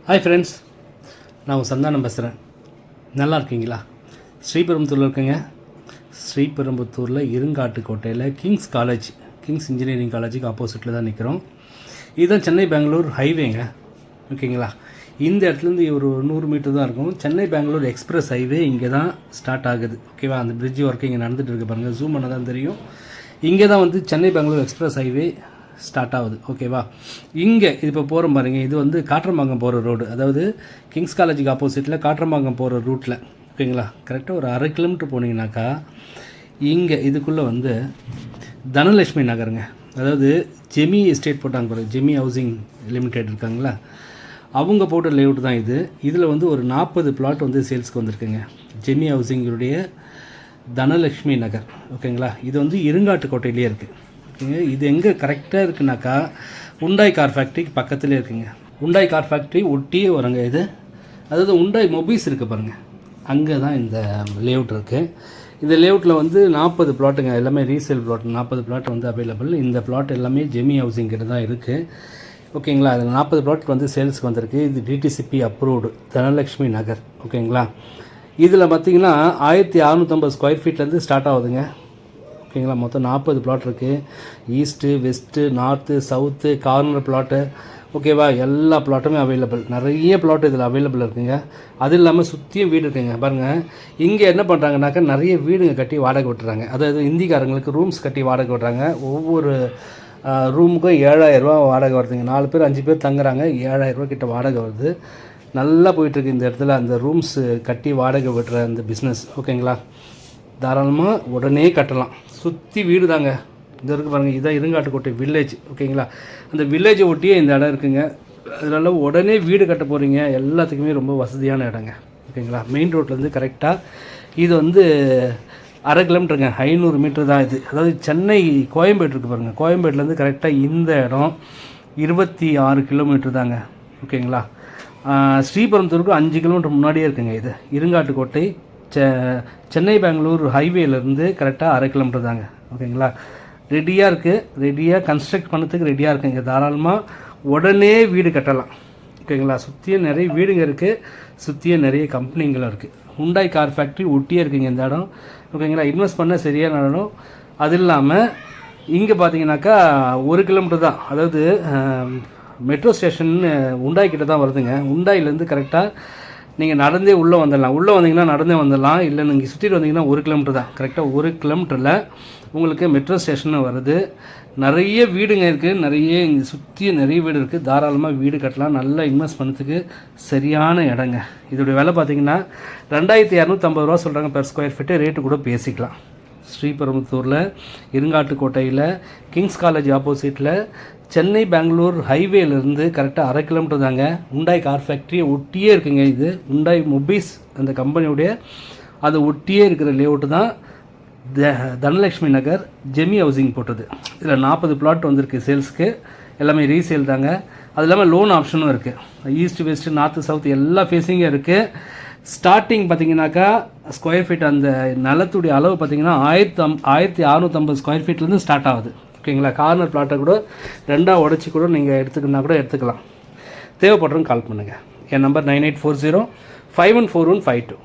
Hi friends, நான் உங்கள் சந்தானம் பேசுகிறேன். நல்லா இருக்கீங்களா? ஸ்ரீபெரும்புத்தூரில் இருக்குங்க. ஸ்ரீபெரும்புத்தூரில் இருங்காட்டுக்கோட்டையில் கிங்ஸ் இன்ஜினியரிங் காலேஜுக்கு ஆப்போசிட்டில் தான் நிற்கிறோம். இதுதான் சென்னை பெங்களூர் ஹைவேங்க. ஓகேங்களா? இந்த இடத்துலேருந்து ஒரு 100 மீட்டர் தான் இருக்கும். சென்னை பெங்களூர் எக்ஸ்பிரஸ் ஹைவே இங்கே தான் ஸ்டார்ட் ஆகுது. ஓகேவா? அந்த பிரிட்ஜ் ஒர்க்கு இங்கே நடந்துகிட்டு இருக்கு பாருங்கள். ஜூம் பண்ண தான் தெரியும். இங்கே தான் வந்து Chennai Bangalore express highway start ஆகுது. ஓகேவா? இங்கே இது இப்போ போகிறோம் பாருங்கள். இது வந்து காட்ரம்பாக்கம் போகிற ரோடு, அதாவது கிங்ஸ் காலேஜுக்கு ஆப்போசிட்டில் காட்ரம்பாக்கம் போகிற ரூட்டில். ஓகேங்களா? கரெக்டாக ஒரு 1/2 கிலோமீட்டர் போனீங்கன்னாக்கா இங்கே இதுக்குள்ளே வந்து தனலட்சுமி நகருங்க. அதாவது ஜெமி எஸ்டேட் போட்டாங்க பாருங்கள். ஜெமி ஹவுசிங் லிமிடெட் இருக்காங்களா, அவங்க போட்ட லேஅவுட் தான் இது. இதில் வந்து ஒரு 40 பிளாட் வந்து சேல்ஸ்க்கு வந்திருக்குங்க. ஜெமி ஹவுசிங்குடைய தனலட்சுமி நகர். ஓகேங்களா? இது வந்து இருங்காட்டுக்கோட்டையிலே இருக்குது. ஓகேங்க. இது எங்கே கரெக்டாக இருக்குனாக்கா உண்டாய் கார் ஃபேக்ட்ரிக்கு பக்கத்துலேயே இருக்குங்க. உண்டாய் கார் ஃபேக்ட்ரி ஒட்டியே வருங்க இது. அதாவது உண்டாய் மொபைல்ஸ் இருக்குது பாருங்கள், அங்கே தான் இந்த லேஅவுட் இருக்குது. இந்த லேஅவுட்டில் வந்து 40 பிளாட்டுங்க, எல்லாமே ரீசேல் பிளாட். 40 பிளாட் வந்து அவைலபிள். இந்த பிளாட் எல்லாமே ஜெமி ஹவுசிங்கிட்ட தான் இருக்குது. ஓகேங்களா? அதில் 40 பிளாட் வந்து சேல்ஸ்க்கு வந்திருக்கு. இது டிடிசிபி அப்ரூவ்டு தனலட்சுமி நகர். ஓகேங்களா? இதில் பார்த்திங்கன்னா 1650 ஸ்கொயர் ஃபீட்லேருந்து ஸ்டார்ட் ஆகுதுங்க. ஓகேங்களா? மொத்தம் 40 பிளாட் இருக்குது. East, west, north, south, corner plot. ஓகேவா? எல்லா பிளாட்டுமே அவைலபிள். நிறைய பிளாட் இதில் அவைலபிள் இருக்குங்க. அது இல்லாமல் சுற்றியும் வீடு இருக்குங்க. பாருங்கள், இங்கே என்ன பண்ணுறாங்கனாக்கா நிறைய வீடுங்க கட்டி வாடகை விட்டுறாங்க. அதாவது இந்திக்காரங்களுக்கு ரூம்ஸ் கட்டி வாடகை விட்றாங்க. ஒவ்வொரு ரூமுக்கும் 7000 ரூபா வாடகை வருதுங்க. 4 பேர் 5 பேர் தங்குறாங்க. 7000 ரூபா கிட்ட வாடகை வருது. நல்லா போயிட்டுருக்கு இந்த இடத்துல அந்த ரூம்ஸ் கட்டி வாடகை விடுற அந்த பிஸ்னஸ். ஓகேங்களா? தாராளமாக உடனே கட்டலாம். சுற்றி வீடு தாங்க. இந்த இருக்குது பாருங்கள், இதுதான் இருங்காட்டுக்கோட்டை வில்லேஜ். ஓகேங்களா? அந்த வில்லேஜை ஒட்டியே இந்த இடம் இருக்குங்க. அதனால உடனே வீடு கட்ட போகிறீங்க, எல்லாத்துக்குமே ரொம்ப வசதியான இடங்க. ஓகேங்களா? மெயின் ரோட்லேருந்து கரெக்டாக இது வந்து 1/2 கிலோமீட்டருங்க, 500 மீட்டர் தான் இது. அதாவது சென்னை கோயம்பேடு இருக்குது பாருங்கள், கோயம்பேட்டிலேருந்து கரெக்டாக இந்த இடம் 26 கிலோமீட்டர் தாங்க. ஓகேங்களா? ஸ்ரீபெரும்புத்தூருக்கு 5 கிலோமீட்டர் முன்னாடியே இருக்குங்க. இது இருங்காட்டுக்கோட்டை சென்னை பெங்களூர் ஹைவேலேருந்து கரெக்டாக 1/2 கிலோமீட்டர் தாங்க. ஓகேங்களா? ரெடியாக இருக்குது. ரெடியாக கன்ஸ்ட்ரக்ட் பண்ணுறதுக்கு ரெடியாக இருக்குங்க. தாராளமாக உடனே வீடு கட்டலாம். ஓகேங்களா? சுற்றியும் நிறைய வீடுங்க இருக்குது, சுற்றியும் நிறைய கம்பெனிங்களும் இருக்குது. ஹுண்டாய் கார் ஃபேக்ட்ரி ஒட்டியே இருக்குங்க இந்த இடம். ஓகேங்களா? இன்வெஸ்ட் பண்ண சரியான இடம். அது இல்லாமல் இங்கே பார்த்தீங்கன்னாக்கா 1 கிலோமீட்டர் தான். அதாவது மெட்ரோ ஸ்டேஷன் உண்டாய் கிட்ட தான் வருதுங்க. உண்டாயிலேருந்து கரெக்டாக நீங்கள் நடந்தே உள்ளே வந்துடலாம். உள்ளே வந்தீங்கன்னா நடந்தே வந்துடலாம். இல்லை நீங்கள் சுற்றிட்டு வந்தீங்கன்னா 1 கிலோமீட்டர் தான். கரெக்டாக 1 கிலோமீட்டரில் உங்களுக்கு மெட்ரோ ஸ்டேஷன் வருது. நிறைய வீடுங்க இருக்குது. நிறைய இங்கே சுற்றி நிறைய வீடு இருக்குது. தாராளமாக வீடு கட்டலாம். நல்லா இன்வெஸ்ட் பண்ணுறதுக்கு சரியான இடங்க. இதோடைய விலை பார்த்தீங்கன்னா 2250 ரூபா சொல்கிறாங்க பெர் ஸ்கொயர் ஃபீட்டு. ரேட்டு கூட பேசிக்கலாம். ஸ்ரீபெரும்புத்தூரில் இருங்காட்டுக்கோட்டையில் கிங்ஸ் காலேஜ் ஆப்போசிட்டில் சென்னை பெங்களூர் ஹைவேலேருந்து கரெக்டாக 1/2 கிலோமீட்டர் தாங்க. உண்டாய் கார் ஃபேக்ட்ரியை ஒட்டியே இருக்குங்க. இது உண்டாய் மொபைல்ஸ் அந்த கம்பெனியுடைய அது ஒட்டியே இருக்கிற லேஅவுட்டு தான் தனலட்சுமி நகர் ஜெமி ஹவுசிங் போட்டது. இதில் 40 பிளாட் வந்திருக்கு சேல்ஸ்க்கு. எல்லாமே ரீசேல் தாங்க. அது இல்லாமல் லோன் ஆப்ஷனும் இருக்குது. ஈஸ்ட், வெஸ்ட்டு, நார்த்து, சவுத்து எல்லா ஃபேஸிங்கும் இருக்குது. ஸ்டார்டிங் பார்த்தீங்கன்னாக்கா ஸ்கொயர் ஃபீட் அந்த நிலத்துடைய அளவு பார்த்தீங்கன்னா 1650 ஸ்கொயர் ஃபீட்லேருந்து ஸ்டார்ட் ஆகுது. ஓகேங்களா? கார்னர் பிளாட்டை கூட 2ஆக உடச்சி கூட நீங்கள் எடுத்துக்கணுன்னா கூட எடுத்துக்கலாம். தேவைப்படுறவங்க கால் பண்ணுங்கள். என் நம்பர் 9840 514152.